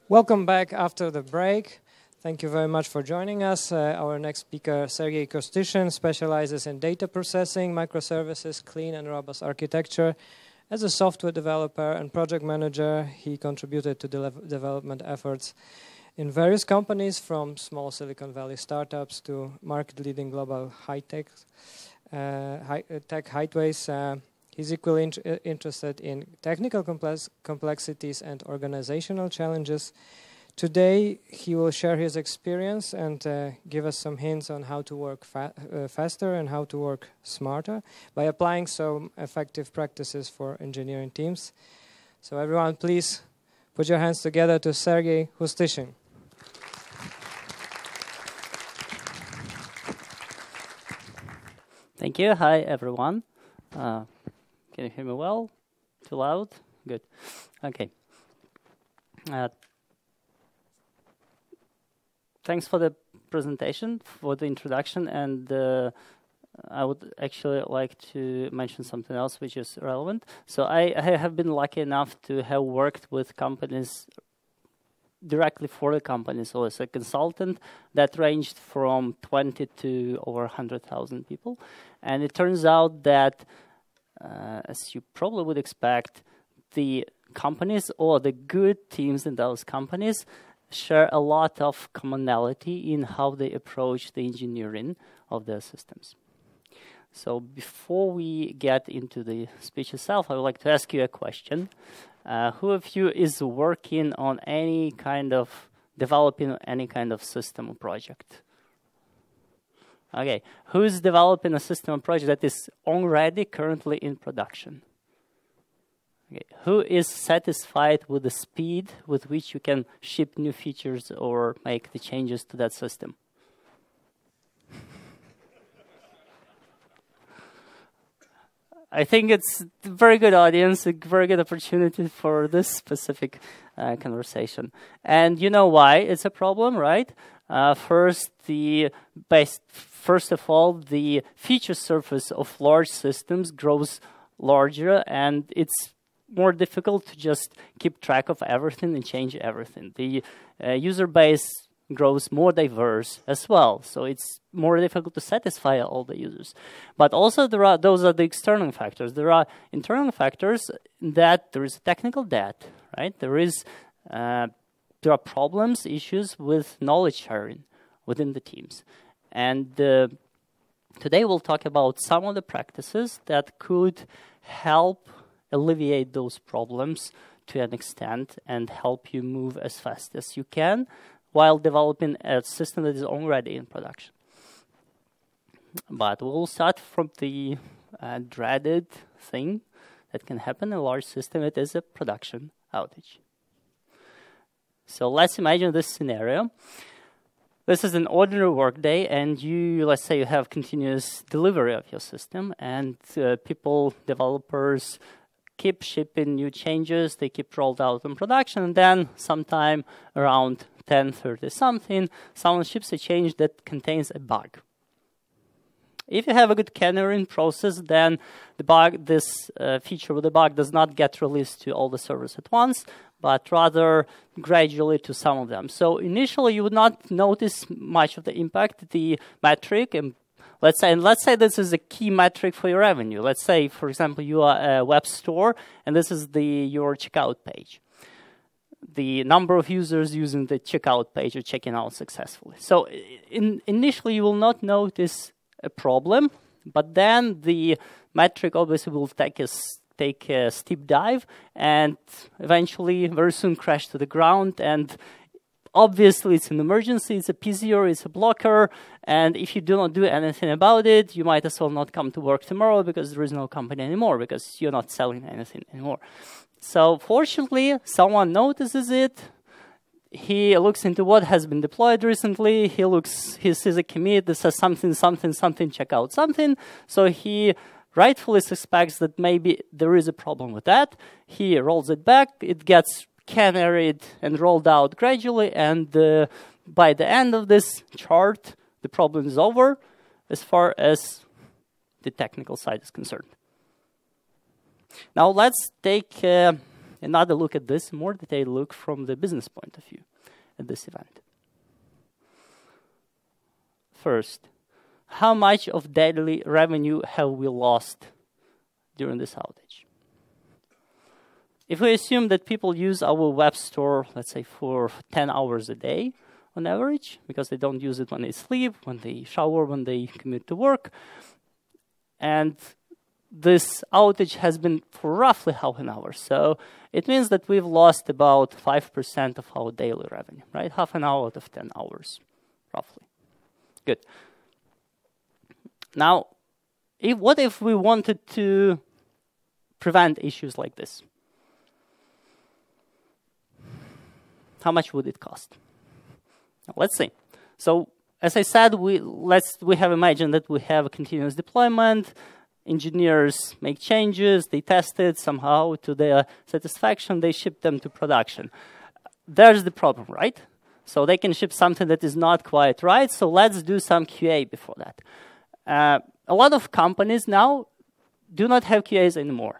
Welcome back after the break. Thank you very much for joining us. Our next speaker, Serhiy Kostyshyn, specializes in data processing, microservices, clean and robust architecture. As a software developer and project manager, he contributed to development efforts in various companies, from small Silicon Valley startups to market-leading global high-tech highways. He's equally interested in technical complexities and organizational challenges. Today, he will share his experience and give us some hints on how to work faster and how to work smarter by applying some effective practices for engineering teams. So everyone, please put your hands together to Serhiy Kostyshyn. Thank you. Hi, everyone. Can you hear me well? Too loud? Good. Okay. Thanks for the presentation, for the introduction, and I would actually like to mention something else which is relevant. So I have been lucky enough to have worked with companies directly for the company, so as a consultant that ranged from 20 to over 100,000 people. And it turns out that as you probably would expect, the companies or the good teams in those companies share a lot of commonality in how they approach the engineering of their systems. So before we get into the speech itself, I would like to ask you a question. Who of you is working on any kind of, developing any kind of system or project? Okay, who's developing a system or project that is already currently in production? Okay. Who is satisfied with the speed with which you can ship new features or make the changes to that system? I think it's a very good audience, a very good opportunity for this specific conversation. And you know why it's a problem, right? First of all, the feature surface of large systems grows larger, and it's more difficult to just keep track of everything and change everything. The user base grows more diverse as well, so it's more difficult to satisfy all the users. But also those are the external factors. There are internal factors that there is technical debt, right? There are problems, issues with knowledge sharing within the teams. And today we'll talk about some of the practices that could help alleviate those problems to an extent and help you move as fast as you can while developing a system that is already in production. But we'll start from the dreaded thing that can happen in a large system. It is a production outage. So let's imagine this scenario. This is an ordinary workday, and let's say you have continuous delivery of your system, and developers, keep shipping new changes, they keep rolled out in production, and then sometime around 10:30 something, someone ships a change that contains a bug. If you have a good canarying process, then this feature with the bug does not get released to all the servers at once, but rather gradually to some of them. So initially, you would not notice much of the impact. The metric, and let's say this is a key metric for your revenue. Let's say, for example, you are a web store, and this is your checkout page. The number of users using the checkout page or checking out successfully. So initially, you will not notice a problem, but then the metric obviously will take a steep dive and eventually very soon crash to the ground. And obviously it's an emergency, it's a PZR, it's a blocker, and if you do not do anything about it, you might as well not come to work tomorrow because there is no company anymore, because you're not selling anything anymore. So fortunately, someone notices it. He looks into what has been deployed recently. He sees a commit that says something, check out something. So he rightfully suspects that maybe there is a problem with that. He rolls it back. It gets canaried and rolled out gradually. And by the end of this chart, the problem is over as far as the technical side is concerned. Now let's take a another look at this, more detailed look from the business point of view at this event. First, how much of daily revenue have we lost during this outage? If we assume that people use our web store, let's say for 10 hours a day on average, because they don't use it when they sleep, when they shower, when they commute to work, and this outage has been for roughly half an hour. So it means that we've lost about 5% of our daily revenue, right? Half an hour out of 10 hours, roughly. Good. Now, what if we wanted to prevent issues like this? How much would it cost? Now, let's see. So, as I said, we have imagined that we have a continuous deployment. Engineers make changes, they test it somehow to their satisfaction, they ship them to production. There's the problem, right? So they can ship something that is not quite right, so let's do some QA before that. A lot of companies now do not have QAs anymore.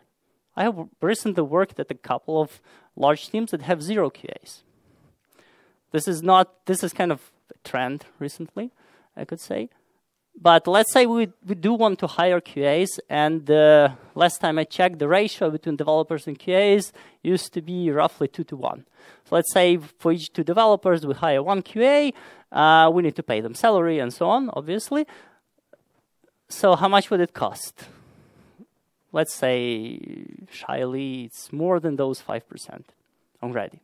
I have recently worked at a couple of large teams that have 0 QAs. This is kind of a trend recently, I could say. But let's say we do want to hire QAs, and last time I checked, the ratio between developers and QAs used to be roughly 2 to 1. So let's say for each 2 developers, we hire 1 QA, we need to pay them salary and so on, obviously. So how much would it cost? Let's say, shyly, it's more than those 5% already.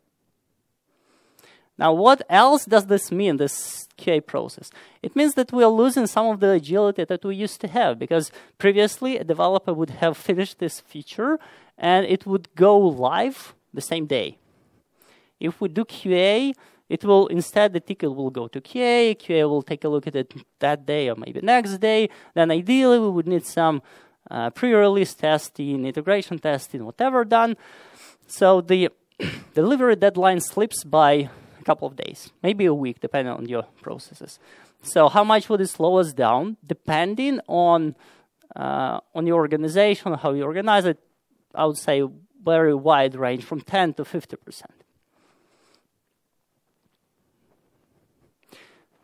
Now, what else does this mean, this QA process? It means that we are losing some of the agility that we used to have, because previously a developer would have finished this feature and it would go live the same day. If we do QA, it will, instead the ticket will go to QA, QA will take a look at it that day or maybe next day, then ideally we would need some pre-release testing, integration testing, whatever done. So the delivery deadline slips by a couple of days, maybe a week, depending on your processes. So how much would it slow us down? Depending on your organization, how you organize it, I would say very wide range, from 10 to 50%.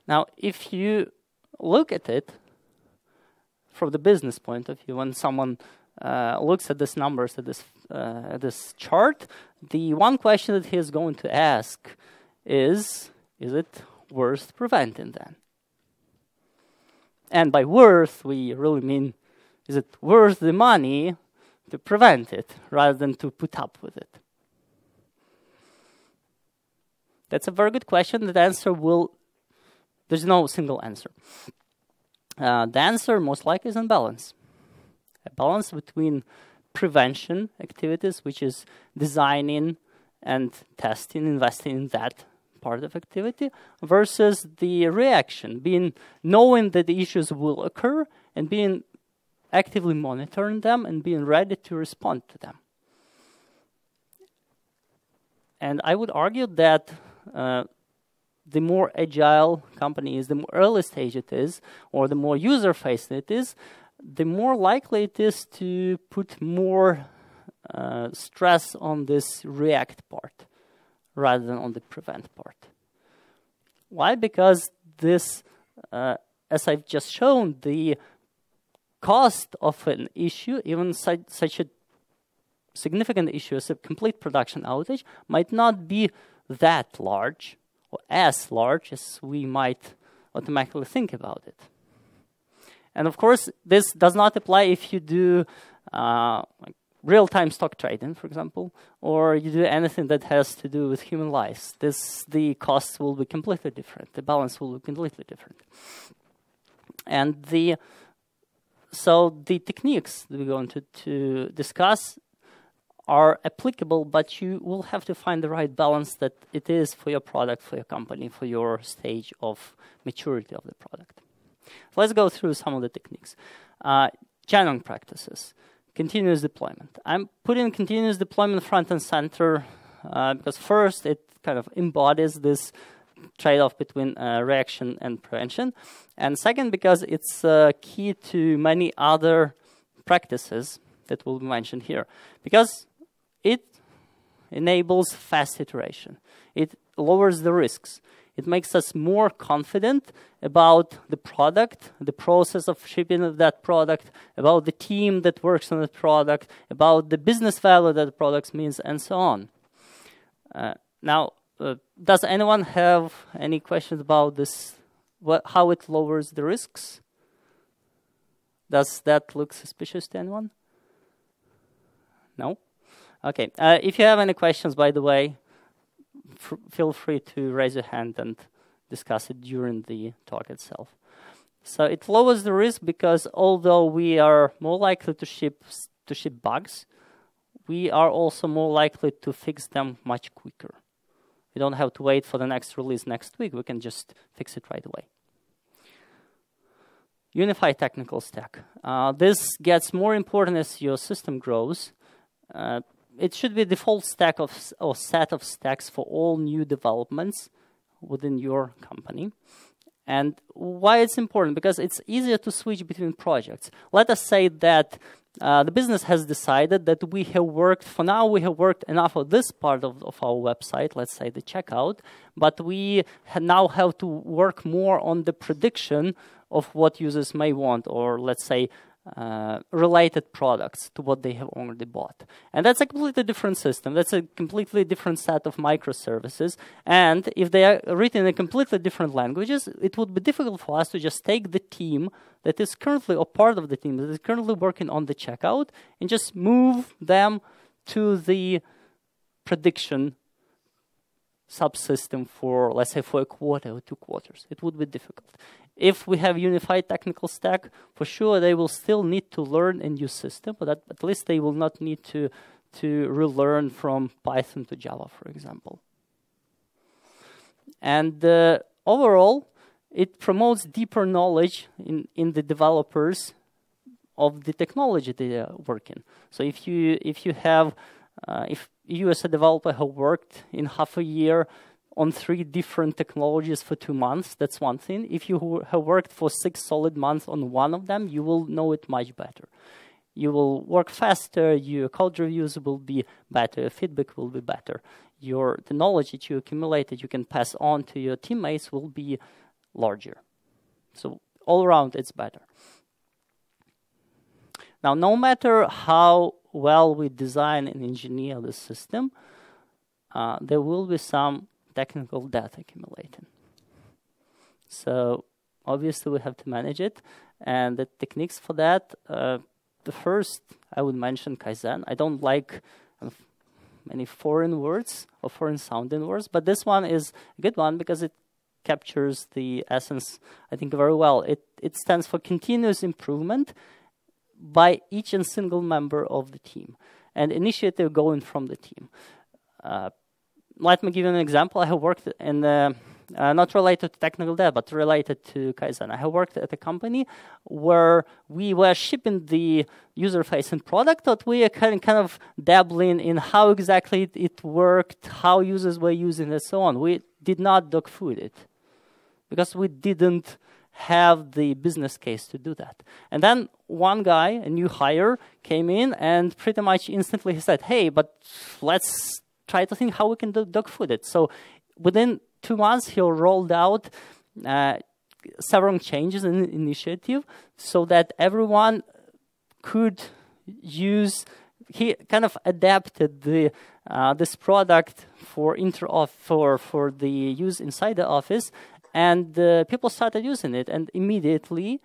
Now, if you look at it from the business point of view, when someone looks at these numbers, at this chart, the one question that he is going to ask is it worth preventing then? And by worth, we really mean, is it worth the money to prevent it rather than to put up with it? That's a very good question. The answer there's no single answer. The answer most likely is in balance. A balance between prevention activities, which is designing and testing, investing in that part of activity, versus the reaction, knowing that the issues will occur and being actively monitoring them and being ready to respond to them. And I would argue that the more agile company is, the more early stage it is, or the more user-facing it is, the more likely it is to put more stress on this react part rather than on the prevent part. Why? Because this, as I've just shown, the cost of an issue, even such a significant issue as a complete production outage, might not be that large or as large as we might automatically think about it. And of course, this does not apply if you do like real-time stock trading, for example, or you do anything that has to do with human lives. The costs will be completely different. The balance will be completely different. And so the techniques that we're going to discuss are applicable, but you will have to find the right balance that it is for your product, for your company, for your stage of maturity of the product. So let's go through some of the techniques. Genuine practices. Continuous deployment. I'm putting continuous deployment front and center because first it kind of embodies this trade-off between reaction and prevention. And second, because it's key to many other practices that will be mentioned here. Because it enables fast iteration. It lowers the risks. It makes us more confident about the product, the process of shipping of that product, about the team that works on the product, about the business value that the product means, and so on. Now, does anyone have any questions about this, how it lowers the risks? Does that look suspicious to anyone? No? Okay. If you have any questions, by the way, feel free to raise your hand and discuss it during the talk itself. So it lowers the risk because although we are more likely to ship bugs, we are also more likely to fix them much quicker. We don't have to wait for the next release next week. We can just fix it right away. Unified technical stack. This gets more important as your system grows. It should be a default stack or set of stacks for all new developments within your company. And why it's important? Because it's easier to switch between projects. Let us say that the business has decided that we have worked enough of this part of our website, let's say the checkout, but we now have to work more on the prediction of what users may want, or let's say related products to what they have already bought. And that's a completely different system. That's a completely different set of microservices. And if they are written in completely different languages, it would be difficult for us to just take the team that is currently, or part of the team that is currently working on the checkout, and just move them to the prediction subsystem for, let's say, for a quarter or 2 quarters. It would be difficult. If we have unified technical stack, for sure they will still need to learn a new system, but at least they will not need to relearn from Python to Java, for example. And overall, it promotes deeper knowledge in the developers of the technology they are working. So if you as a developer have worked in half a year on 3 different technologies for 2 months, that's one thing. If you have worked for 6 solid months on one of them, you will know it much better. You will work faster, your code reviews will be better, your feedback will be better. The knowledge that you accumulated, you can pass on to your teammates will be larger. So all around, it's better. Now, no matter how well we design and engineer the system, there will be some technical debt accumulating. So obviously we have to manage it, and the techniques for that, the first I would mention Kaizen. I don't like many foreign words or foreign sounding words, but this one is a good one because it captures the essence, I think, very well. It stands for continuous improvement by each and single member of the team, and initiative going from the team. Let me give you an example. I have worked in, not related to technical debt, but related to Kaizen. I have worked at a company where we were shipping the user-facing product, but we are kind of dabbling in how exactly it worked, how users were using it, and so on. We did not dog food it because we didn't have the business case to do that. And then one guy, a new hire, came in and pretty much instantly he said, hey, but let's try to think how we can dog food it. So within 2 months, he rolled out several changes in the initiative so that everyone could use. He kind of adapted this product for the use inside the office, and people started using it, and immediately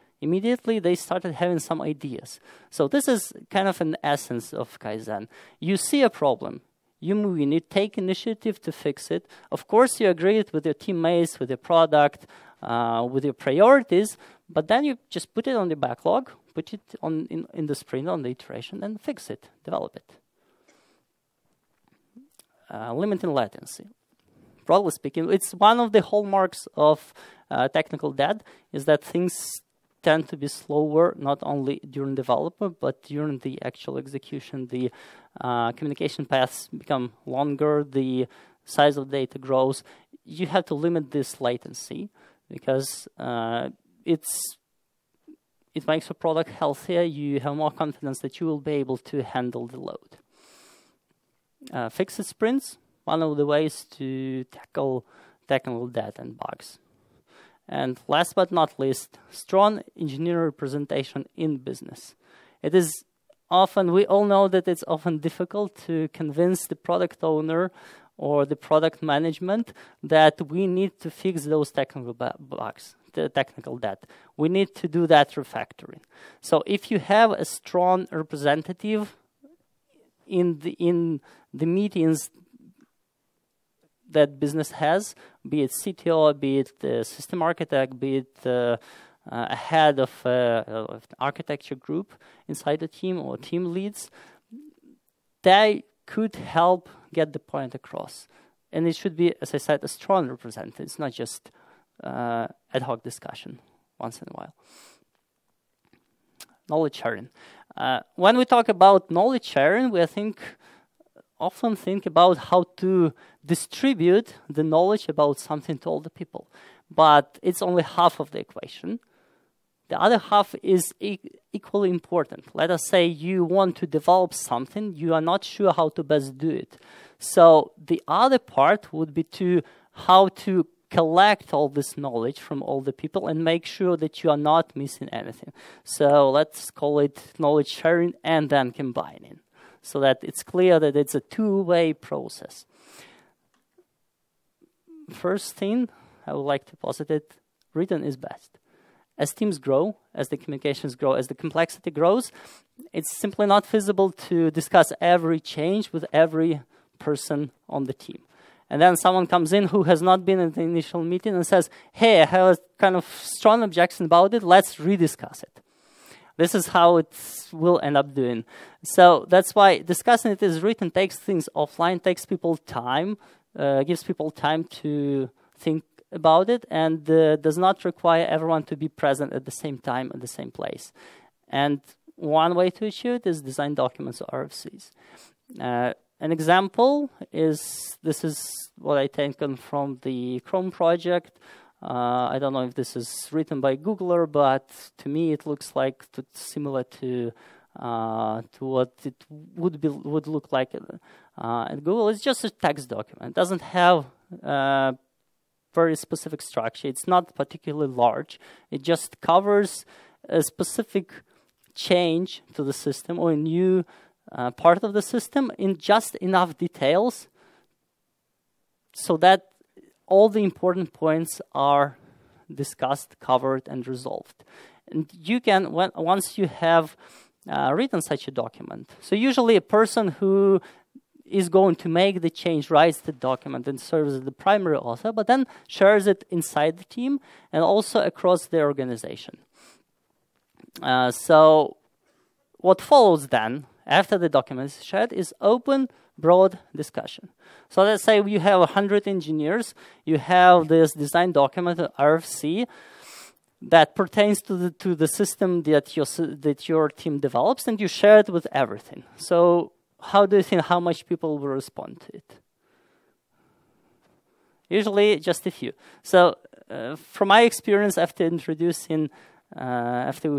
they started having some ideas. So this is kind of an essence of Kaizen. You see a problem. You move in it, take initiative to fix it. Of course, you agree it with your teammates, with your product, with your priorities, but then you just put it on the backlog, put it in the sprint, on the iteration, and fix it, develop it. Limiting latency. Broadly speaking, it's one of the hallmarks of technical debt, is that things tend to be slower, not only during development, but during the actual execution. The communication paths become longer, the size of data grows. You have to limit this latency because it makes your product healthier. You have more confidence that you will be able to handle the load. fixed sprints, one of the ways to tackle that and bugs. And last but not least, strong engineer representation in business. It is often, we all know that it's often difficult to convince the product owner or the product management that we need to fix those technical bugs, the technical debt. We need to do that refactoring. So if you have a strong representative in the meetings that business has, be it CTO, be it the system architect, be it a head of an architecture group inside the team or team leads, they could help get the point across. And it should be, as I said, a strong representative. It's not just ad hoc discussion once in a while. Knowledge sharing. When we talk about knowledge sharing, we often think about how to distribute the knowledge about something to all the people. But it's only half of the equation. The other half is equally important. Let us say you want to develop something, you are not sure how to best do it. So the other part would be how to collect all this knowledge from all the people and make sure that you are not missing anything. So let's call it knowledge sharing and then combining, so that it's clear that it's a two-way process. First thing, I would like to posit it, written is best. As teams grow, as the communications grow, as the complexity grows, it's simply not feasible to discuss every change with every person on the team. And then someone comes in who has not been at the initial meeting and says, hey, I have a kind of strong objection about it, let's rediscuss it. This is how it will end up doing. So that's why discussing it as written takes things offline, takes people time, gives people time to think about it, and does not require everyone to be present at the same time at the same place. And one way to achieve it is design documents or RFCs. An example is, this is what I taken from the Chrome project. I don't know if this is written by Googler, but to me it looks like similar to what it would look like at Google. It's just a text document. It doesn't have very specific structure. It's not particularly large. It just covers a specific change to the system or a new part of the system in just enough details so that all the important points are discussed, covered, and resolved. And you can, once you have written such a document, so usually a person who is going to make the change writes the document and serves as the primary author, but then shares it inside the team and also across the organization. So what follows then, after the document is shared, is open, broad discussion. So let's say you have 100 engineers, you have this design document, RFC, that pertains to the system that your team develops, and you share it with everything. So how do you think how much people will respond to it? Usually just a few. So from my experience, after we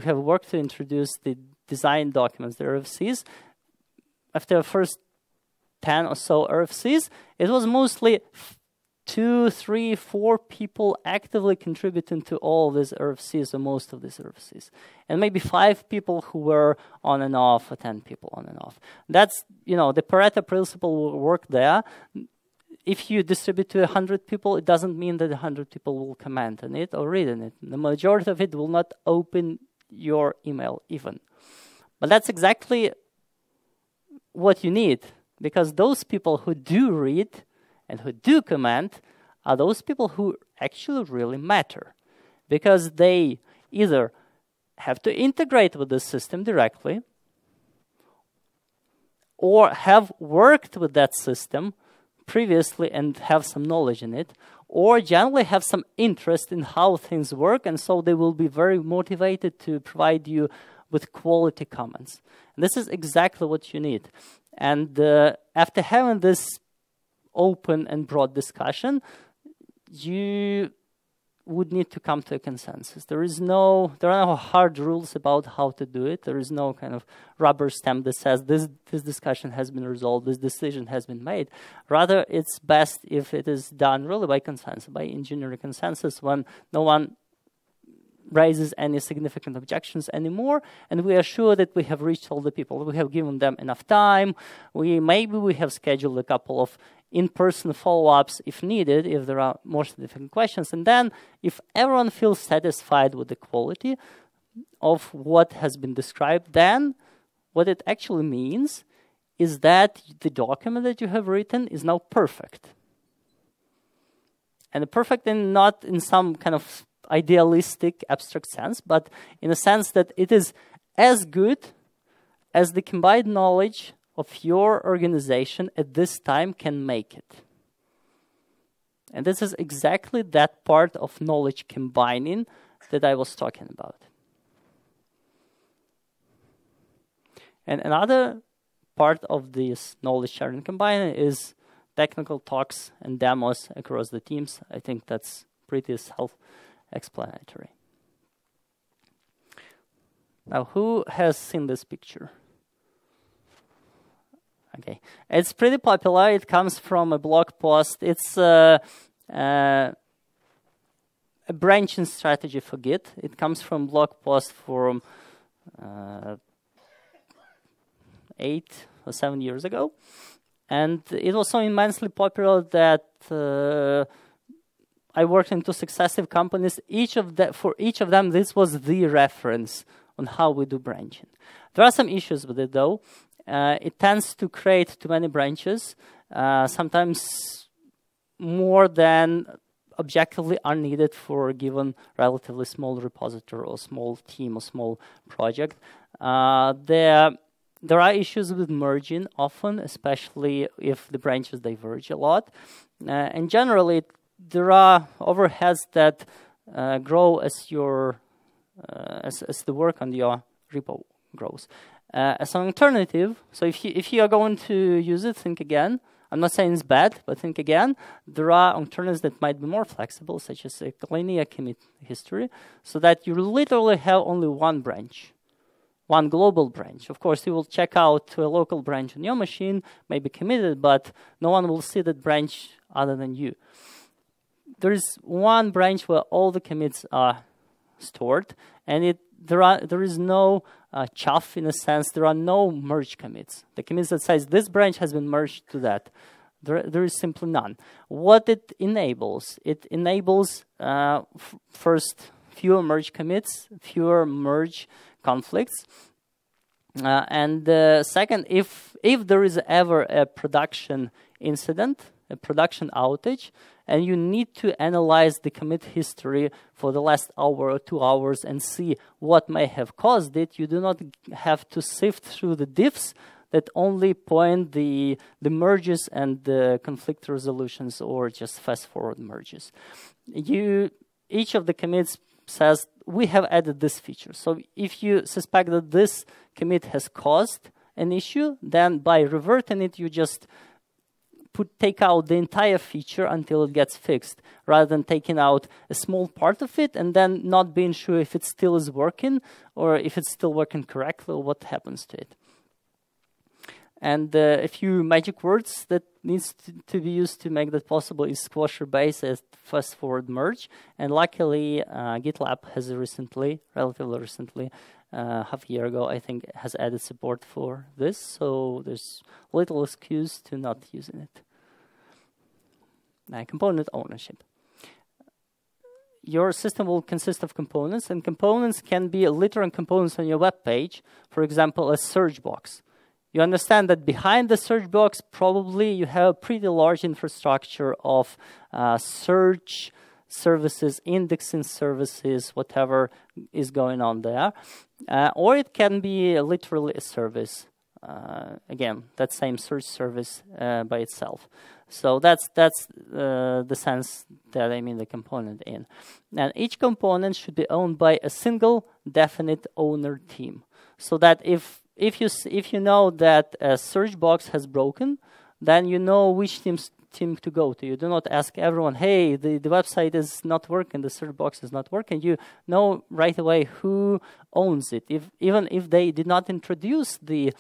have worked to introduce the design documents, the RFCs, after the first 10 or so RFCs, it was mostly 2, 3, 4 people actively contributing to all these RFCs, or most of these RFCs. And maybe 5 people who were on and off, or 10 people on and off. That's, the Pareto principle will work there. If you distribute to 100 people, it doesn't mean that 100 people will comment on it or read on it. The majority of it will not open your email even. But that's exactly what you need, because those people who do read and who do comment are those people who actually really matter, because they either have to integrate with the system directly or have worked with that system previously and have some knowledge in it, or generally have some interest in how things work, and so they will be very motivated to provide you with quality comments. And this is exactly what you need. And after having this open and broad discussion, you would need to come to a consensus. There are no hard rules about how to do it. There is no kind of rubber stamp that says this discussion has been resolved, this decision has been made. Rather, it's best if it is done really by consensus, by engineering consensus, when no one raises any significant objections anymore, and we are sure that we have reached all the people. We have given them enough time. Maybe we have scheduled a couple of in-person follow-ups if needed, if there are more significant questions. And then if everyone feels satisfied with the quality of what has been described, then what it actually means is that the document that you have written is now perfect. And perfect not in some kind of idealistic, abstract sense, but in a sense that it is as good as the combined knowledge of your organization at this time can make it. And this is exactly that part of knowledge combining that I was talking about. And another part of this knowledge sharing combining is technical talks and demos across the teams. I think that's pretty self-explanatory. Now, who has seen this picture? Okay, it's pretty popular. It comes from a blog post. It's a branching strategy for Git. It comes from blog post from 8 or 7 years ago. And it was so immensely popular that I worked in 2 successive companies. For each of them, this was the reference on how we do branching. There are some issues with it, though. It tends to create too many branches, sometimes more than objectively are needed for a given relatively small repository or small team or small project. There are issues with merging often, especially if the branches diverge a lot. And generally, there are overheads that grow as the work on your repo grows. As an alternative, so if you are going to use it, think again. I'm not saying it's bad, but think again. There are alternatives that might be more flexible, such as a linear commit history, so that you literally have only one branch, one global branch. Of course, you will check out to a local branch on your machine, maybe committed, but no one will see that branch other than you. There is one branch where all the commits are stored, and there is no chaff in a sense. There are no merge commits. The commits that says this branch has been merged to that, there is simply none. What it enables first fewer merge commits, fewer merge conflicts, and second, if there is ever a production incident, a production outage, and you need to analyze the commit history for the last hour or 2 hours and see what may have caused it, you do not have to sift through the diffs that only point the merges and the conflict resolutions or just fast-forward merges. Each of the commits says, we have added this feature. So if you suspect that this commit has caused an issue, then by reverting it, you just take out the entire feature until it gets fixed, rather than taking out a small part of it and then not being sure if it still is working or if it's still working correctly or what happens to it. And a few magic words that needs to be used to make that possible is squasher base as fast-forward merge. And luckily, GitLab has relatively recently, half a year ago, I think, has added support for this. So there's little excuse to not using it. Component ownership. Your system will consist of components, and components can be literal components on your web page. For example, a search box. You understand that behind the search box, probably you have a pretty large infrastructure of search services, indexing services, whatever is going on there. Or it can be literally a service. Again, that same search service by itself. So that's the sense that I mean the component in. And each component should be owned by a single definite owner team. So that if you know that a search box has broken, then you know which teams team to go to. You do not ask everyone, hey, the website is not working, the search box is not working. You know right away who owns it. Even if they did not introduce the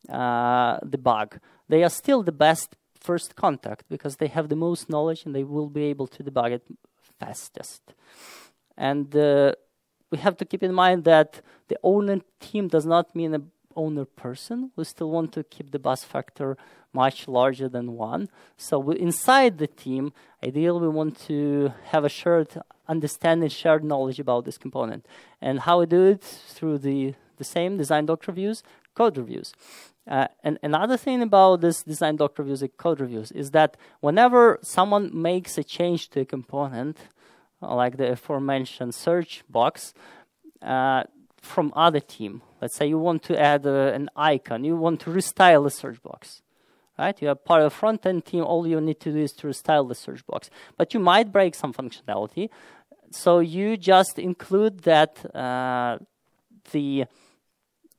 bug, they are still the best first contact because they have the most knowledge and they will be able to debug it fastest. And we have to keep in mind that the owner team does not mean an owner person. We still want to keep the buzz factor much larger than 1. So inside the team, ideally we want to have a shared understanding, shared knowledge about this component. And how we do it? Through the same design doc reviews, code reviews. And another thing about this design doc reviews and code reviews is that whenever someone makes a change to a component, like the aforementioned search box, from other team, let's say you want to add an icon, you want to restyle the search box, right? You are part of the front-end team, all you need to do is to restyle the search box. But you might break some functionality, so you just include that the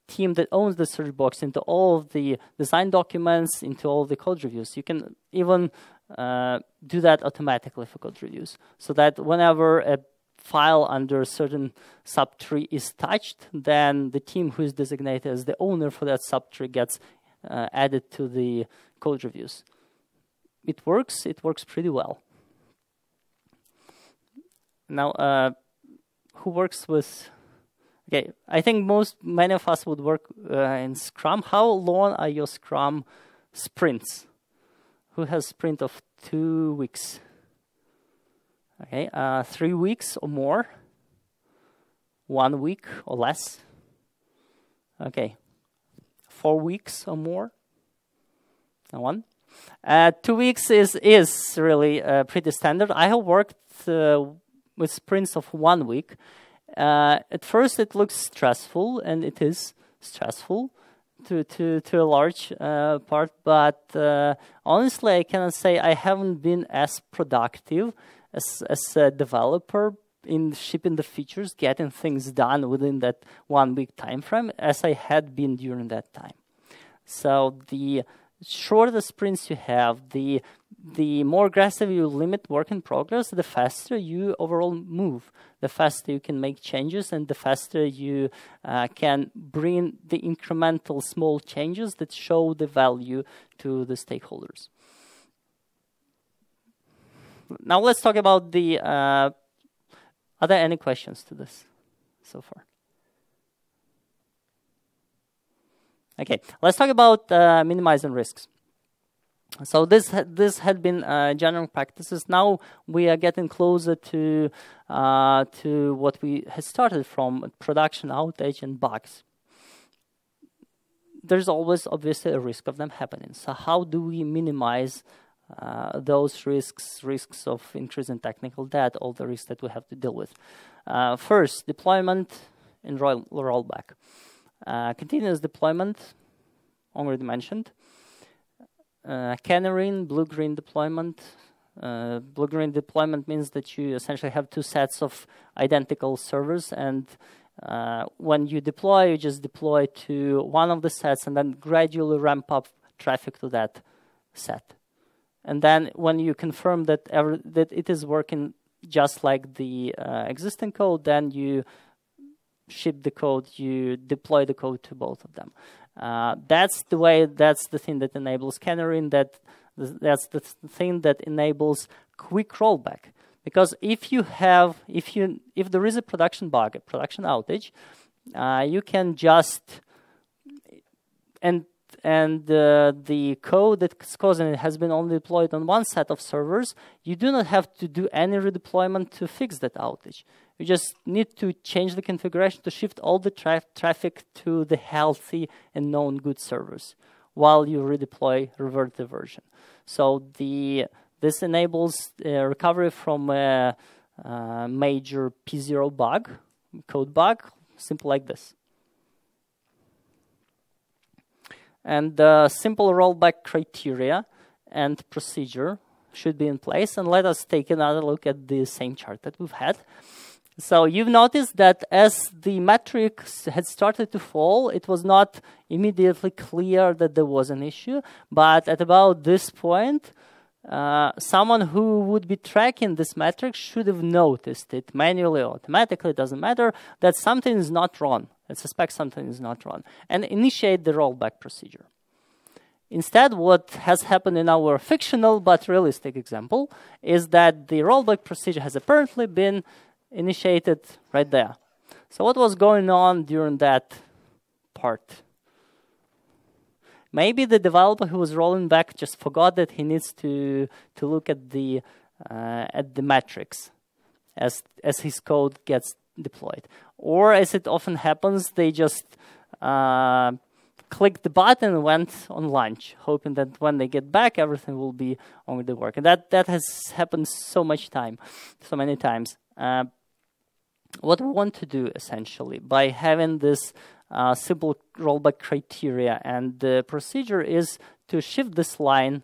team that owns the search box into all of the design documents, into all the code reviews. You can even do that automatically for code reviews, so that whenever a file under a certain subtree is touched, then the team who is designated as the owner for that subtree gets added to the code reviews. It works pretty well. Now, who works with... Okay, I think many of us would work in Scrum. How long are your Scrum sprints? Who has sprint of 2 weeks? Okay, 3 weeks or more? 1 week or less? Okay, 4 weeks or more? No one? 2 weeks is really pretty standard. I have worked with sprints of 1 week. At first it looks stressful, and it is stressful to a large part, but honestly I cannot say I haven't been as productive as a developer in shipping the features, getting things done within that 1 week time frame as I had been during that time. So the shorter sprints you have, the more aggressive you limit work in progress, the faster you overall move, the faster you can make changes, and the faster you can bring the incremental small changes that show the value to the stakeholders. Now let's talk about the... are there any questions to this so far? Okay, let's talk about minimizing risks. So this had been general practices. Now we are getting closer to what we had started from: production outage and bugs. There's always obviously a risk of them happening. So how do we minimize those risks of increasing technical debt, all the risks that we have to deal with? First, deployment and rollback. Continuous deployment, already mentioned. Canary, blue-green deployment. Blue-green deployment means that you essentially have 2 sets of identical servers, and when you deploy, you just deploy to one of the sets and then gradually ramp up traffic to that set. And then when you confirm that it is working just like the existing code, then you ship the code, you deploy the code to both of them. That's the thing that enables Canary, that's the thing that enables quick rollback. Because if there is a production bug, a production outage, you can just the code that's causing it has been only deployed on one set of servers. You do not have to do any redeployment to fix that outage. You just need to change the configuration to shift all the traffic to the healthy and known good servers while you revert the version. So this enables recovery from a major P0 bug, code bug, simple like this. And simple rollback criteria and procedure should be in place. And let us take another look at the same chart that we've had. So you've noticed that as the metrics had started to fall, it was not immediately clear that there was an issue. But at about this point, someone who would be tracking this metric should have noticed it manually or automatically, it doesn't matter, that something is not wrong, and suspect something is not wrong, and initiate the rollback procedure. Instead, what has happened in our fictional but realistic example is that the rollback procedure has apparently been initiated right there. So what was going on during that part? Maybe the developer who was rolling back just forgot that he needs to look at the metrics as his code gets deployed. Or, as it often happens, they just clicked the button and went on lunch, hoping that when they get back, everything will be on the work. And that has happened so many times. What we want to do, essentially, by having this simple rollback criteria and the procedure is to shift this line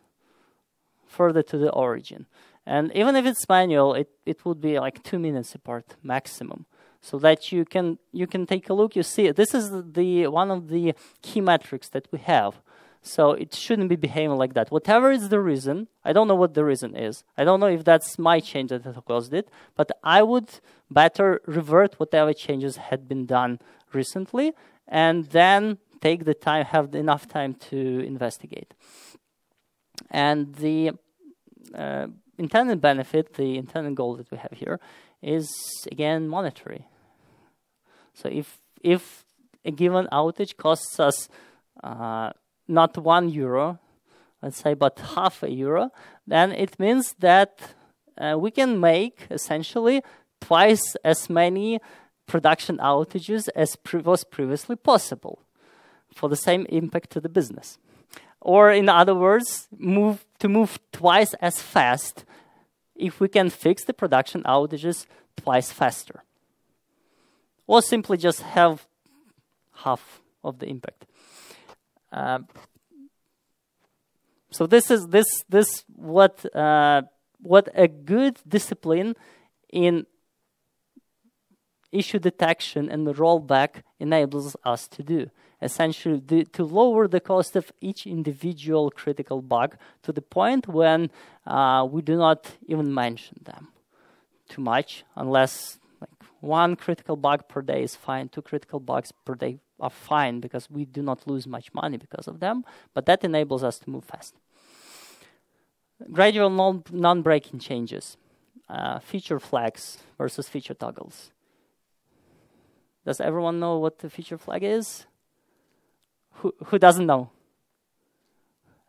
further to the origin. And even if it's manual, it would be like 2 minutes apart maximum. So that you can take a look, you see, this is one of the key metrics that we have. So it shouldn't be behaving like that. Whatever is the reason, I don't know what the reason is. I don't know if that's my change that caused it, but I would better revert whatever changes had been done recently and then take the time, have enough time to investigate. And the intended benefit, the intended goal that we have here is, again, monetary. So if a given outage costs us not €1, let's say, but €0.50, then it means that we can make, essentially, twice as many production outages as was previously possible for the same impact to the business. Or, in other words, move twice as fast if we can fix the production outages twice faster. Or simply just have half of the impact. So this is what a good discipline in issue detection and rollback enables us to do. Essentially, to lower the cost of each individual critical bug to the point when we do not even mention them too much, unless like 1 critical bug per day is fine, 2 critical bugs per day are fine because we do not lose much money because of them, but that enables us to move fast. Gradual non-breaking changes, feature flags versus feature toggles. Does everyone know what the feature flag is? Who doesn't know?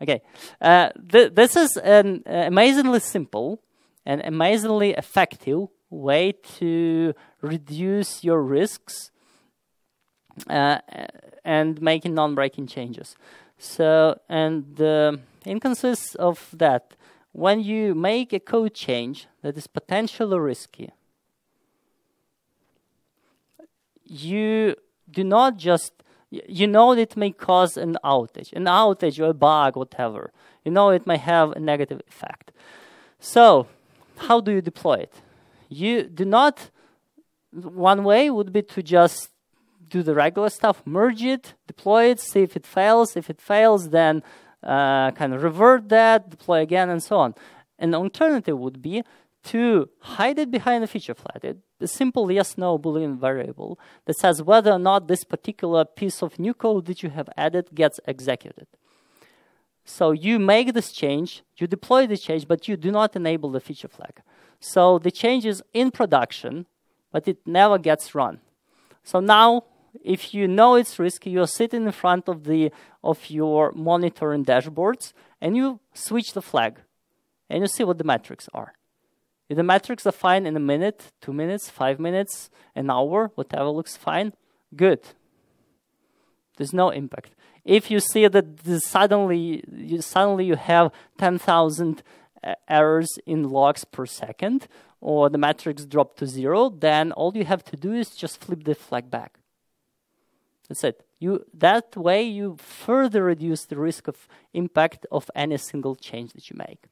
Okay, this is an amazingly simple and amazingly effective way to reduce your risks and making non-breaking changes. So, and it consists of that. When you make a code change that is potentially risky, you do not just, you know it may cause an outage or a bug, whatever. You know it may have a negative effect. So, how do you deploy it? You do not, one way would be to just do the regular stuff, merge it, deploy it, see if it fails. If it fails, then kind of revert that, deploy again, and so on. An alternative would be to hide it behind a feature flag, a simple yes/no Boolean variable that says whether or not this particular piece of new code that you have added gets executed. So you make this change, you deploy the change, but you do not enable the feature flag. So the change is in production, but it never gets run. So now, if you know it's risky, you're sitting in front of your monitoring dashboards, and you switch the flag, and you see what the metrics are. If the metrics are fine in a minute, 2 minutes, 5 minutes, an hour, whatever looks fine, good. There's no impact. If you see that suddenly you have 10,000 errors in logs per second, or the metrics drop to 0, then all you have to do is just flip the flag back. That's it. That way you further reduce the risk of impact of any single change that you make.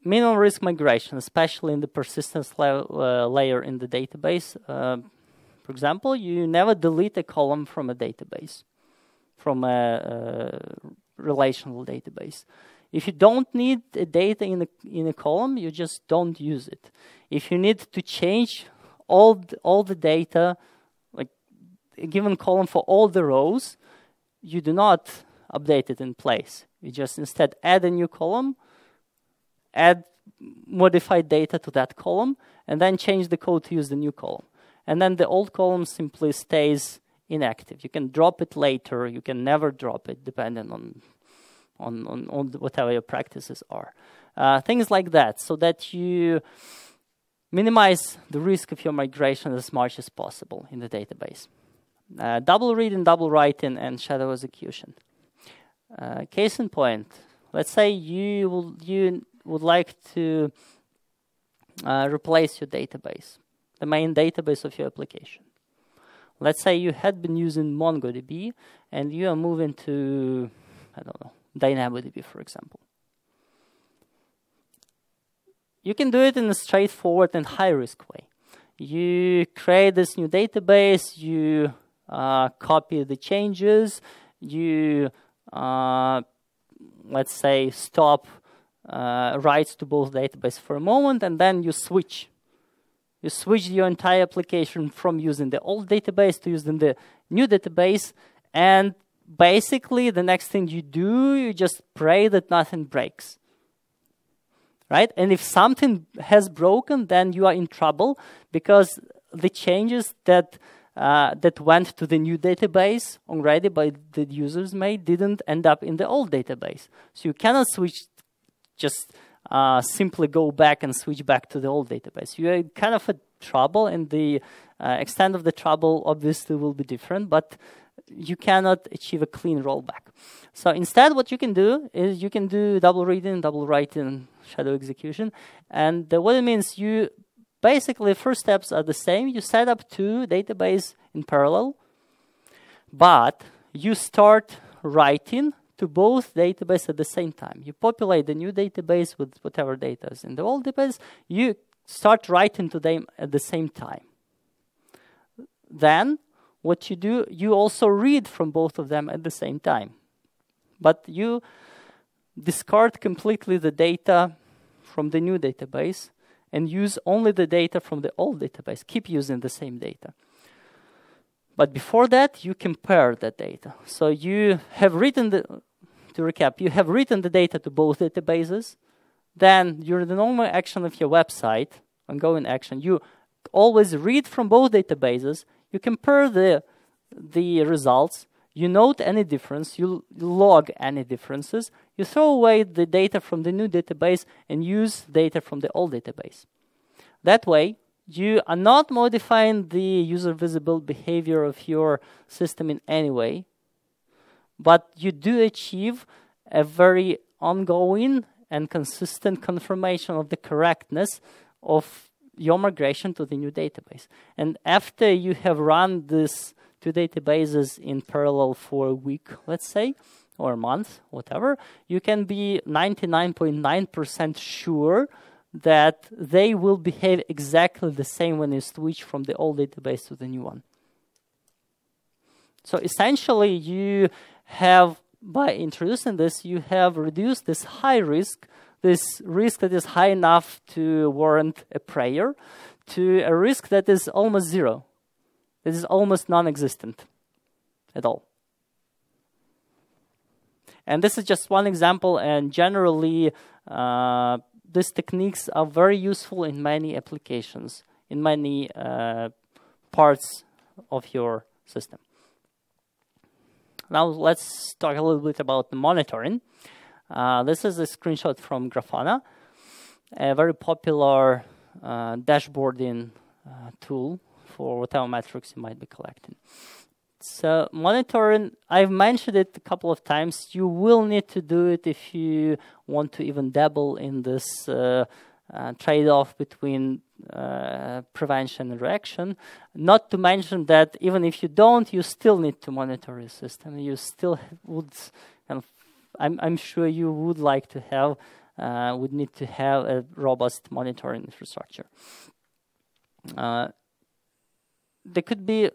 Minimum risk migration, especially in the persistence layer in the database. For example, you never delete a column from a database, from a relational database. If you don't need the data in a column, you just don't use it. If you need to change all the data, like a given column for all the rows, you do not update it in place. You just instead add a new column, add modified data to that column, and then change the code to use the new column. And then the old column simply stays inactive. You can drop it later. You can never drop it, depending on whatever your practices are. Things like that, so that you minimize the risk of your migration as much as possible in the database. Double reading, double writing, and shadow execution. Case in point, let's say you would like to replace your database, the main database of your application. Let's say you had been using MongoDB and you are moving to, I don't know, DynamoDB, for example. You can do it in a straightforward and high-risk way. You create this new database, you copy the changes, you, let's say, stop writes to both databases for a moment, and then you switch. You switch your entire application from using the old database to using the new database, and basically the next thing you do, you just pray that nothing breaks. Right? And if something has broken, then you are in trouble, because the changes that went to the new database already by the users made didn't end up in the old database. So you cannot switch, just simply go back and switch back to the old database. You are kind of in trouble, and the extent of the trouble obviously will be different, but you cannot achieve a clean rollback. So instead, what you can do is you can do double reading, double writing, shadow execution. And what it means, you basically, the first steps are the same. You set up two databases in parallel, but you start writing to both databases at the same time. You populate the new database with whatever data is in the old database. You start writing to them at the same time. Then what you do, you also read from both of them at the same time. But you discard completely the data from the new database and use only the data from the old database. Keep using the same data. But before that, you compare the data. So you have written to recap, you have written the data to both databases. Then during the normal action of your website, ongoing action, you always read from both databases. You compare the results. You note any difference. You log any differences. You throw away the data from the new database and use data from the old database. That way, you are not modifying the user visible behavior of your system in any way, but you do achieve a very ongoing and consistent confirmation of the correctness of your migration to the new database. And after you have run these two databases in parallel for a week, let's say, or a month, whatever, you can be 99.9% sure that they will behave exactly the same when you switch from the old database to the new one. So essentially, you have, by introducing this, you have reduced this high risk, this risk that is high enough to warrant a prayer, to a risk that is almost zero. It is almost non-existent at all. And this is just one example, and generally these techniques are very useful in many applications, in many parts of your system. Now let's talk a little bit about the monitoring. This is a screenshot from Grafana, a very popular dashboarding tool for whatever metrics you might be collecting. So monitoring, I've mentioned it a couple of times. You will need to do it if you want to even dabble in this trade-off between prevention and reaction. Not to mention that even if you don't, you still need to monitor your system. You still would, I'm sure you would like to have, would need to have a robust monitoring infrastructure. There could be,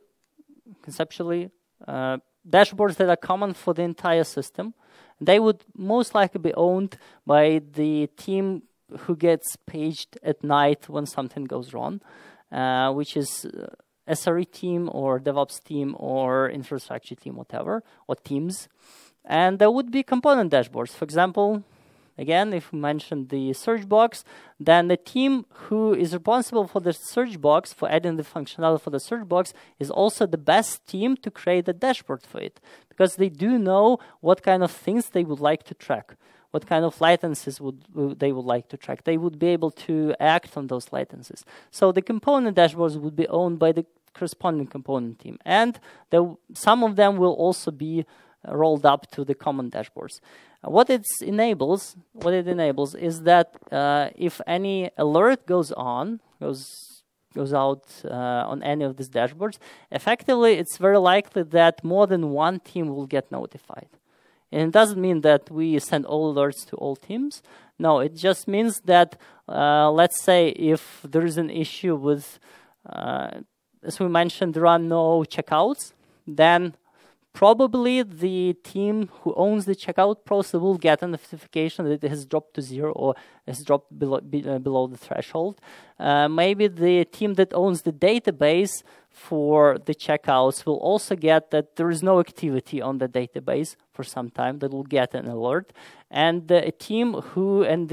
conceptually, dashboards that are common for the entire system. They would most likely be owned by the team who gets paged at night when something goes wrong, which is SRE team or DevOps team or infrastructure team, whatever, or teams. And there would be component dashboards. For example, again, if we mention the search box, then the team who is responsible for the search box, for adding the functionality for the search box, is also the best team to create a dashboard for it, because they do know what kind of things they would like to track, what kind of latencies they would like to track. They would be able to act on those latencies. So the component dashboards would be owned by the corresponding component team, and some of them will also be rolled up to the common dashboards. What it enables is that if any alert goes out on any of these dashboards, effectively it's very likely that more than one team will get notified. And it doesn't mean that we send all alerts to all teams. No, it just means that, let's say, if there is an issue with, as we mentioned, there are no checkouts, then probably the team who owns the checkout process will get a notification that it has dropped to 0 or has dropped below the threshold. Maybe the team that owns the database for the checkouts will also get that there is no activity on the database for some time. That will get an alert. And the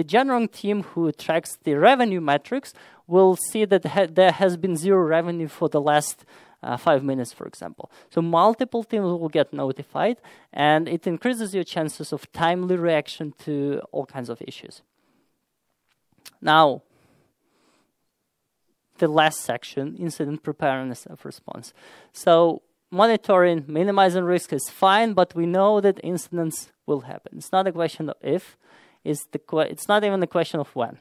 general team who tracks the revenue metrics will see that there has been 0 revenue for the last 5 minutes, for example. So multiple teams will get notified, and it increases your chances of timely reaction to all kinds of issues. Now, the last section, incident preparedness of response. So monitoring, minimizing risk is fine, but we know that incidents will happen. It's not a question of if, it's not even a question of when.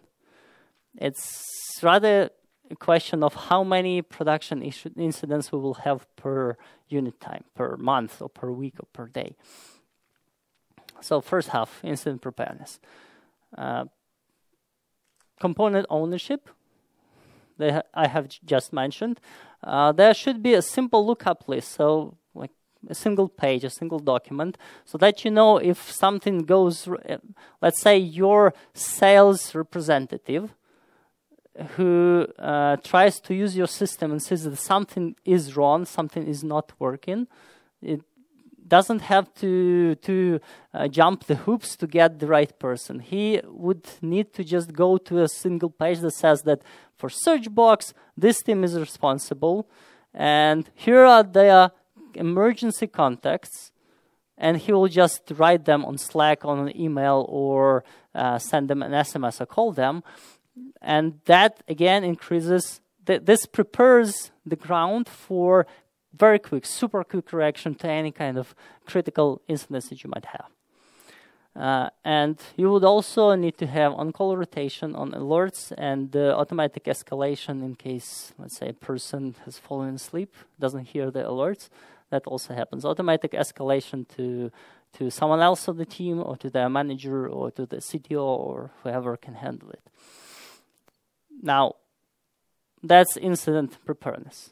It's rather a question of how many production incidents we will have per unit time, per month, or per week, or per day. So first half, incident preparedness. Component ownership, that I have just mentioned. There should be a simple lookup list, so like a single page, a single document, so that you know if something goes, let's say your sales representative who tries to use your system and says that something is wrong, something is not working, it doesn't have to jump the hoops to get the right person. He would need to just go to a single page that says that for search box, this team is responsible, and here are their emergency contacts, and he will just write them on Slack, on an email, or send them an SMS or call them. And that, again, increases, this prepares the ground for very quick, super quick reaction to any kind of critical incidents that you might have. And you would also need to have on-call rotation on alerts and automatic escalation in case, let's say, a person has fallen asleep, doesn't hear the alerts. That also happens. Automatic escalation to someone else on the team, or to their manager, or to the CTO, or whoever can handle it. Now, that's incident preparedness.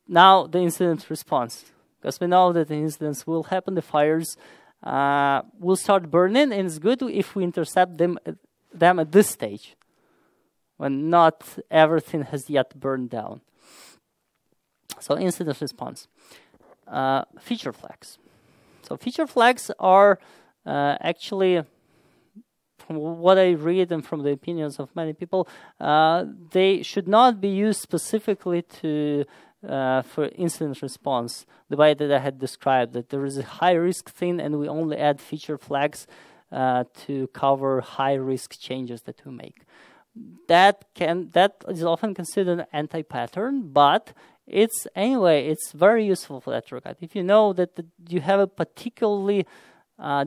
Now, the incident response, because we know that the incidents will happen, the fires will start burning, and it's good if we intercept them at this stage, when not everything has yet burned down. So, incident response. Feature flags. So, feature flags are actually, from what I read and from the opinions of many people, they should not be used specifically for incident response, the way that I had described, that there is a high-risk thing and we only add feature flags to cover high-risk changes that we make. That is often considered an anti-pattern, but it's very useful for that regard. If you know that you have a particularly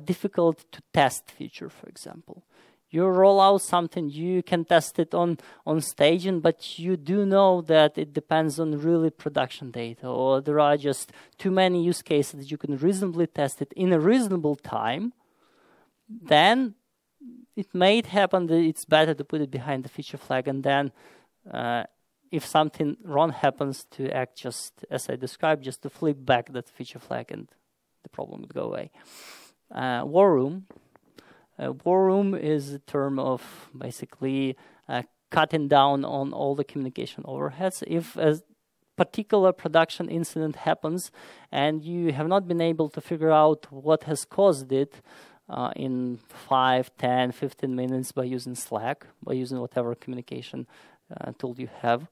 difficult to test feature, for example, you roll out something, you can test it on staging, but you do know that it depends on really production data, or there are just too many use cases that you can reasonably test it in a reasonable time, then it may happen that it's better to put it behind the feature flag, and then if something wrong happens, to act just as I described, just to flip back that feature flag and the problem would go away. War room. War room is a term of basically cutting down on all the communication overheads. If a particular production incident happens and you have not been able to figure out what has caused it in 5, 10, 15 minutes by using Slack, by using whatever communication tool you have,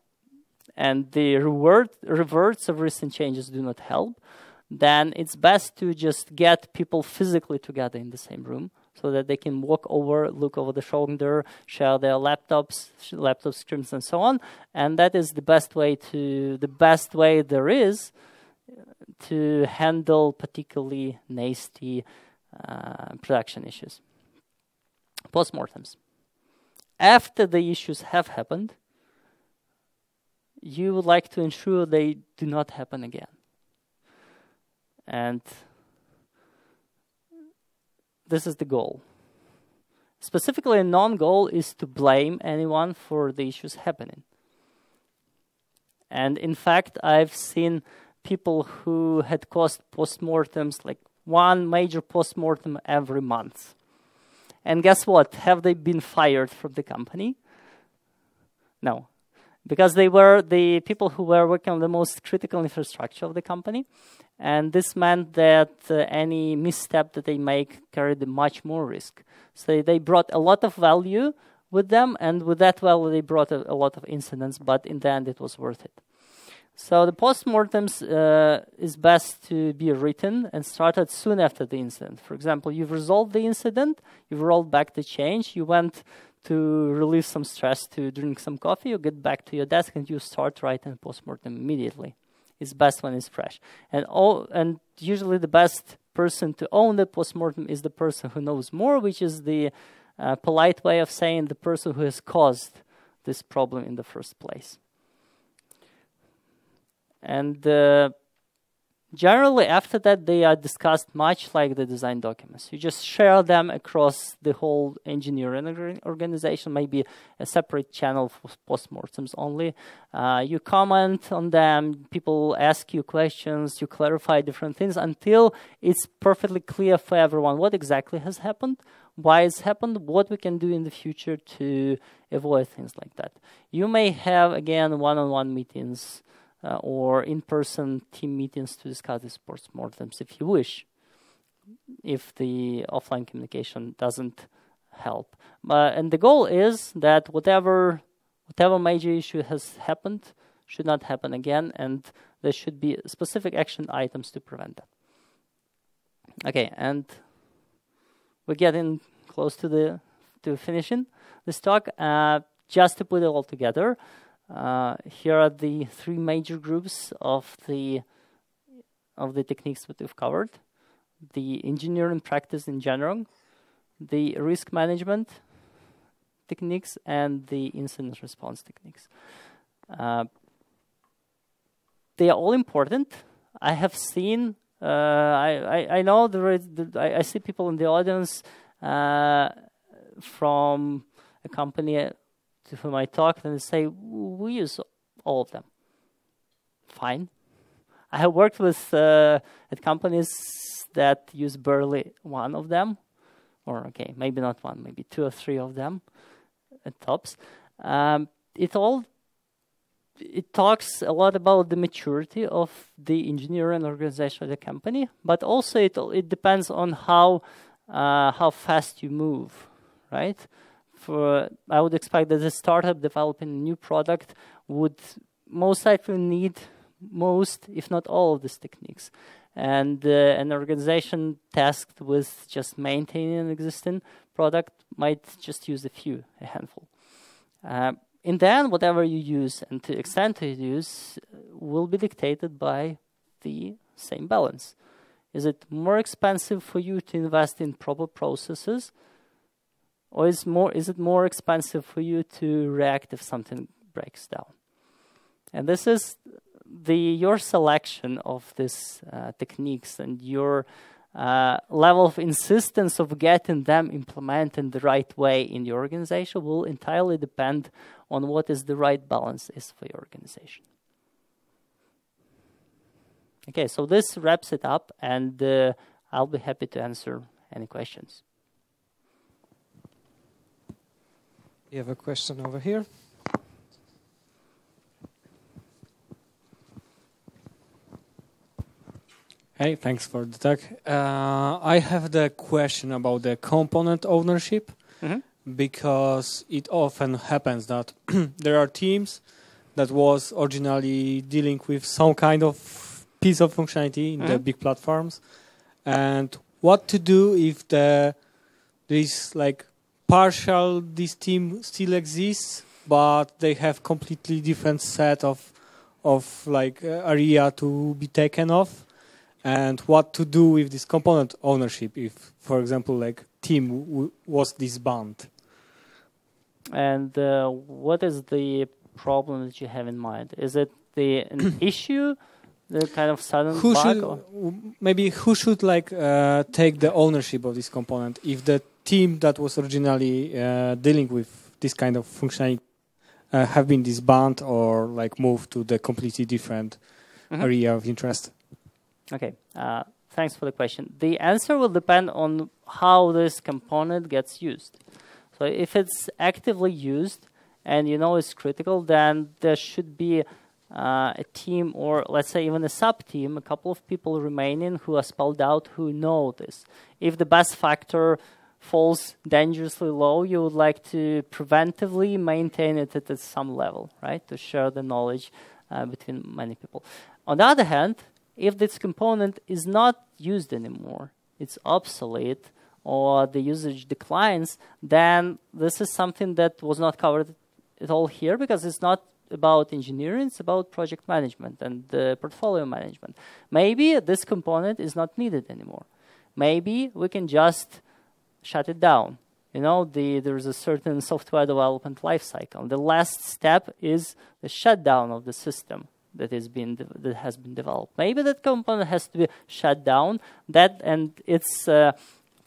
and the reverts of recent changes do not help, then it's best to just get people physically together in the same room so that they can walk over, look over the shoulder, share their laptops, laptop screens, and so on. And that is the best way there is to handle particularly nasty production issues. Postmortems. After the issues have happened, you would like to ensure they do not happen again. And this is the goal. Specifically, a non-goal is to blame anyone for the issues happening. And in fact, I've seen people who had caused postmortems, like one major postmortem every month. And guess what? Have they been fired from the company? No. Because they were the people who were working on the most critical infrastructure of the company. And this meant that any misstep that they make carried much more risk. So they brought a lot of value with them, and with that value they brought a lot of incidents, but in the end it was worth it. So the postmortems is best to be written and started soon after the incident. For example, you've resolved the incident, you've rolled back the change, you went to relieve some stress to drink some coffee, you get back to your desk and you start writing a postmortem immediately. It's best when it's fresh. And usually the best person to own the postmortem is the person who knows more, which is the polite way of saying the person who has caused this problem in the first place. And generally after that, they are discussed much like the design documents. You just share them across the whole engineering organization, maybe a separate channel for postmortems only. You comment on them, people ask you questions, you clarify different things until it's perfectly clear for everyone what exactly has happened, why it's happened, what we can do in the future to avoid things like that. You may have, again, one-on-one meetings or in-person team meetings to discuss these postmortems if you wish, if the offline communication doesn't help. And the goal is that whatever major issue has happened should not happen again, and there should be specific action items to prevent that. Okay, and we're getting close to finishing this talk. Just to put it all together, here are the three major groups of the techniques that we've covered: the engineering practice in general, the risk management techniques, and the incident response techniques. They are all important. I have seen, I know I see people in the audience from a company to whom I talk, and they say, we use all of them. Fine. I have worked with at companies that use barely one of them, or okay, maybe not one, maybe 2 or 3 of them at tops. It talks a lot about the maturity of the engineering organization of the company, but also it depends on how fast you move, right? I would expect that a startup developing a new product would most likely need most, if not all, of these techniques. And an organization tasked with just maintaining an existing product might just use a handful. In the end, whatever you use and to the extent you use will be dictated by the same balance. Is it more expensive for you to invest in proper processes, or is it more expensive for you to react if something breaks down? And this is your selection of these techniques and your level of insistence of getting them implemented the right way in your organization will entirely depend on what is the right balance is for your organization. Okay, so this wraps it up, and I'll be happy to answer any questions. You have a question over here. Hey, thanks for the talk. I have the question about the component ownership, because it often happens that there are teams that was originally dealing with some kind of piece of functionality in the big platforms, and what to do if there is like partial this team still exists, but they have completely different set of like area to be taken off. And what to do with this component ownership if, for example, like team was disbanded? And what is the problem that you have in mind? Is it an issue, the kind of sudden bug? Who should like take the ownership of this component if the team that was originally dealing with this kind of functionality have been disbanded or like moved to the completely different area of interest? Okay, thanks for the question. The answer will depend on how this component gets used. So if it's actively used and you know it's critical, then there should be a team, or let's say even a sub-team, a couple of people remaining who are spelled out who know this. If the bus factor falls dangerously low, you would like to preventively maintain it at some level, right? To share the knowledge between many people. On the other hand, if this component is not used anymore, it's obsolete, or the usage declines, then this is something that was not covered at all here, because it's not about engineering, it's about project management and portfolio management. Maybe this component is not needed anymore. Maybe we can just shut it down. You know, there's a certain software development lifecycle. The last step is the shutdown of the system that has been developed. Maybe that component has to be shut down, and its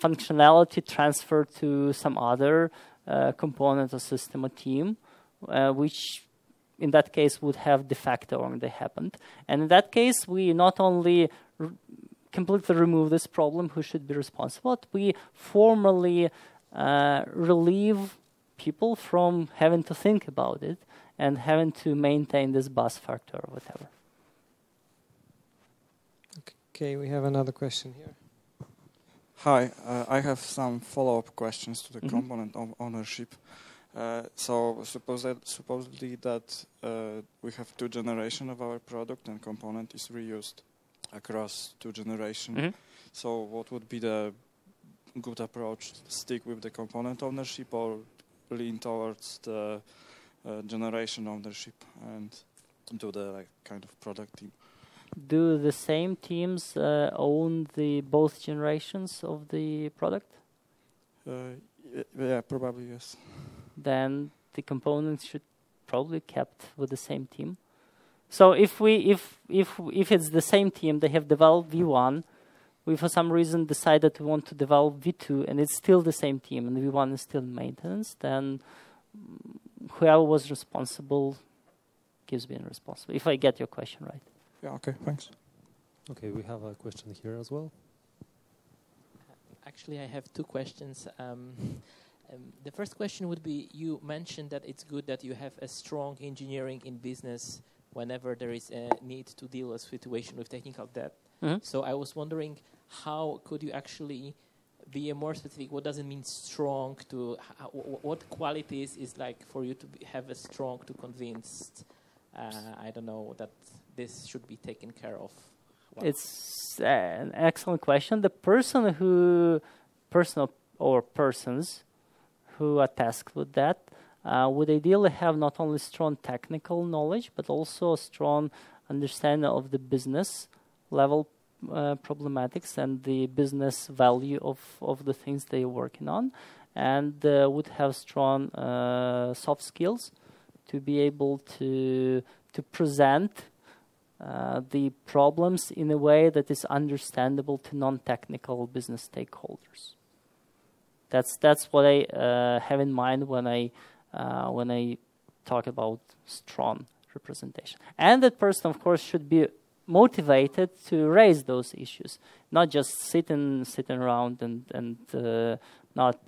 functionality transferred to some other component or system or team, which in that case would have de facto when they happened. And in that case, we not only completely remove this problem, who should be responsible, but we formally relieve people from having to think about it and having to maintain this bus factor or whatever. Okay, we have another question here. Hi, I have some follow-up questions to the component ownership. So supposedly that we have 2 generations of our product and component is reused across 2 generations. So what would be the good approach? Stick with the component ownership or lean towards the generation ownership and do the like kind of product team? Do the same teams own both generations of the product? Yeah, probably yes. Then the components should probably kept with the same team. So if it's the same team, they have developed V1, we for some reason decided we want to develop V2, and it's still the same team, and V1 is still in maintenance, then whoever was responsible keeps being responsible, if I get your question right. Yeah, okay, thanks. Okay, we have a question here as well. Actually, I have 2 questions. The first question would be, you mentioned that it's good that you have a strong engineering in business whenever there is a need to deal with a situation with technical debt. So I was wondering, how could you actually be more specific? What does it mean strong? What qualities is like for you to have a strong to convince, I don't know, that this should be taken care of? Wow. It's an excellent question. The person or persons who are tasked with that would ideally have not only strong technical knowledge, but also a strong understanding of the business level problematics and the business value of the things they are working on, and would have strong soft skills to be able to present the problems in a way that is understandable to non-technical business stakeholders. That's what I have in mind when I talk about strong representation. And that person, of course, should be motivated to raise those issues, not just sitting around and not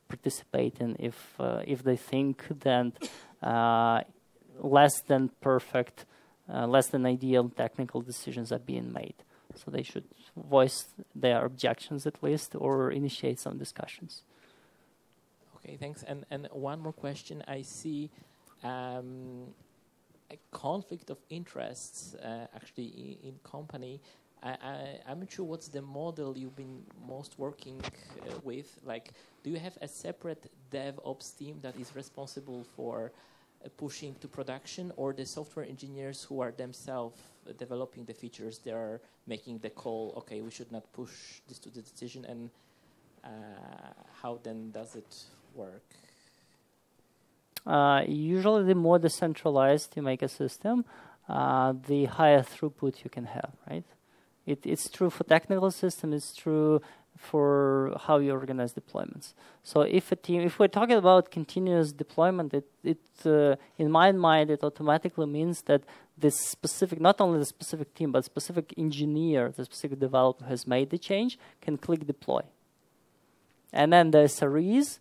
participating if they think that less than perfect, less than ideal technical decisions are being made. So they should voice their objections at least, or initiate some discussions. Okay, thanks. And one more question. I see a conflict of interests actually in company. I'm not sure what's the model you've been most working with. Like, do you have a separate DevOps team that is responsible for pushing to production, or the software engineers who are themselves developing the features, they are making the call, okay, we should not push this to the decision, and how then does it work? Usually the more decentralized you make a system, the higher throughput you can have, right? It's true for technical systems, it's true for how you organize deployments. So if we're talking about continuous deployment, in my mind, it automatically means that this specific, not only the specific team, but specific engineer, the specific developer has made the change, can click deploy. And then the SREs,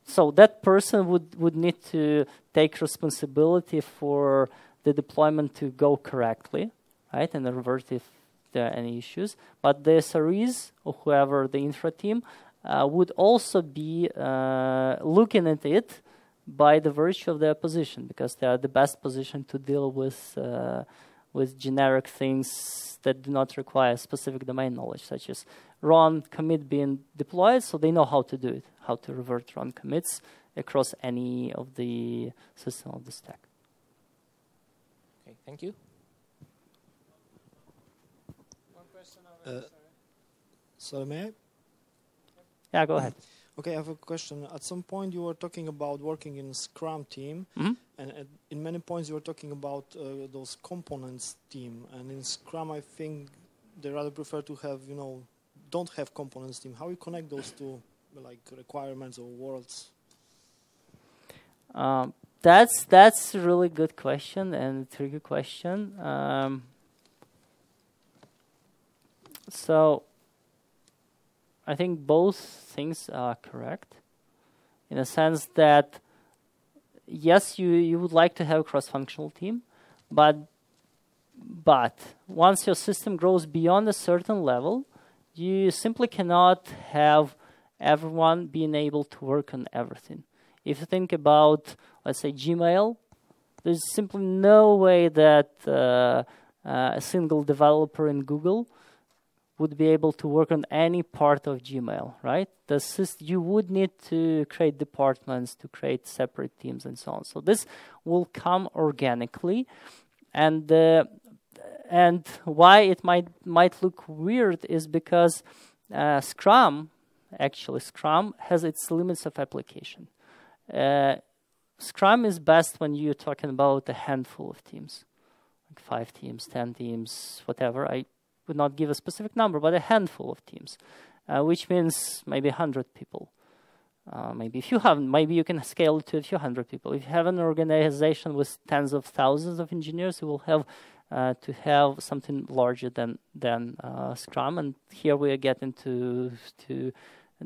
so that person would need to take responsibility for the deployment to go correctly, right, and revert if there are any issues. But the SREs, or whoever the infra team, would also be looking at it by the virtue of their position, because they are the best position to deal with generic things that do not require specific domain knowledge, such as run commit being deployed, so they know how to do it, how to revert run commits across any of the system of the stack. Okay, thank you. One question over there, sorry, may I? Yeah, go ahead. Okay, I have a question. At some point you were talking about working in a Scrum team, and in many points you were talking about those components team. And in Scrum, I think they rather prefer to have, don't have components team. How you connect those two, like requirements or worlds? That's a really good question and a tricky question. So I think both things are correct, in a sense that yes, you would like to have a cross-functional team, but once your system grows beyond a certain level, you simply cannot have everyone being able to work on everything. If you think about, let's say, Gmail, there's simply no way that a single developer in Google would be able to work on any part of Gmail, right? You would need to create departments, to create separate teams, and so on. So this will come organically, and why it might look weird is because Scrum has its limits of application. Scrum is best when you're talking about a handful of teams, like 5 teams, 10 teams, whatever. I would not give a specific number, but a handful of teams, which means maybe 100 people. Maybe you can scale it to a few hundred people. If you have an organization with tens of thousands of engineers, you will have to have something larger than Scrum. And here we are getting to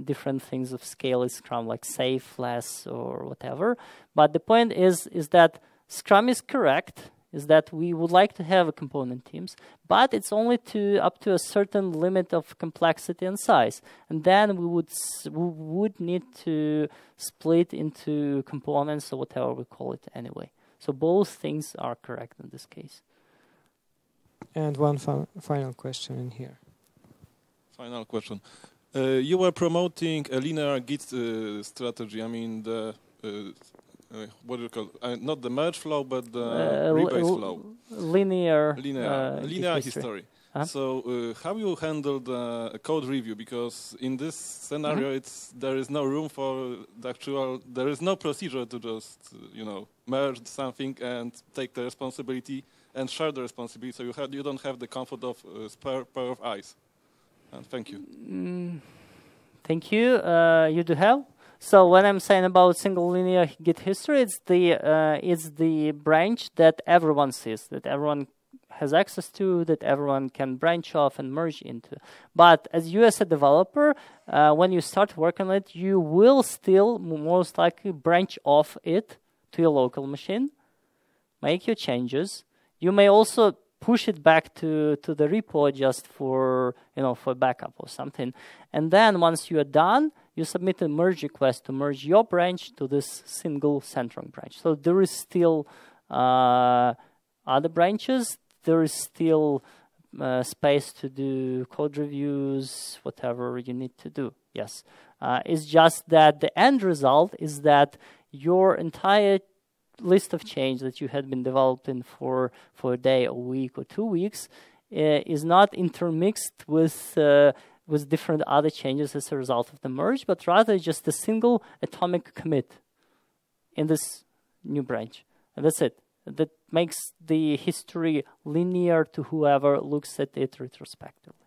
different things of scale in Scrum, like safe, less, or whatever. But the point is that Scrum is correct, is that we would like to have component teams, but it's only up to a certain limit of complexity and size. And then we would need to split into components, or whatever we call it anyway. So both things are correct in this case. And one final question in here. Final question. You were promoting a linear Git strategy. I mean, what do you call it? Not the merge flow, but the rebase flow. Linear history. So how you handled a code review? Because in this scenario, there is no room for the actual. There is no procedure to just merge something and take the responsibility and share the responsibility. So you don't have the comfort of spare pair of eyes. And thank you. Thank you. You do have. So when I'm saying about single linear Git history, it's the branch that everyone sees, that everyone has access to, that everyone can branch off and merge into. But as you as a developer, when you start working on it, you will still most likely branch off it to your local machine, make your changes. You may also push it back to the repo just for backup or something. And then once you are done, you submit a merge request to merge your branch to this single central branch. So there is still other branches. There is still space to do code reviews, whatever you need to do. Yes. It's just that the end result is that your entire list of change that you had been developing for a day, a week, or 2 weeks is not intermixed with different other changes as a result of the merge, but rather just a single atomic commit in this new branch. And that's it. That makes the history linear to whoever looks at it retrospectively.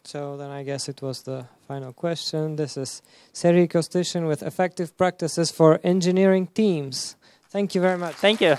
So then I guess it was the final question. This is Serhiy Kostyshyn with Effective Practices for Engineering Teams. Thank you very much. Thank you.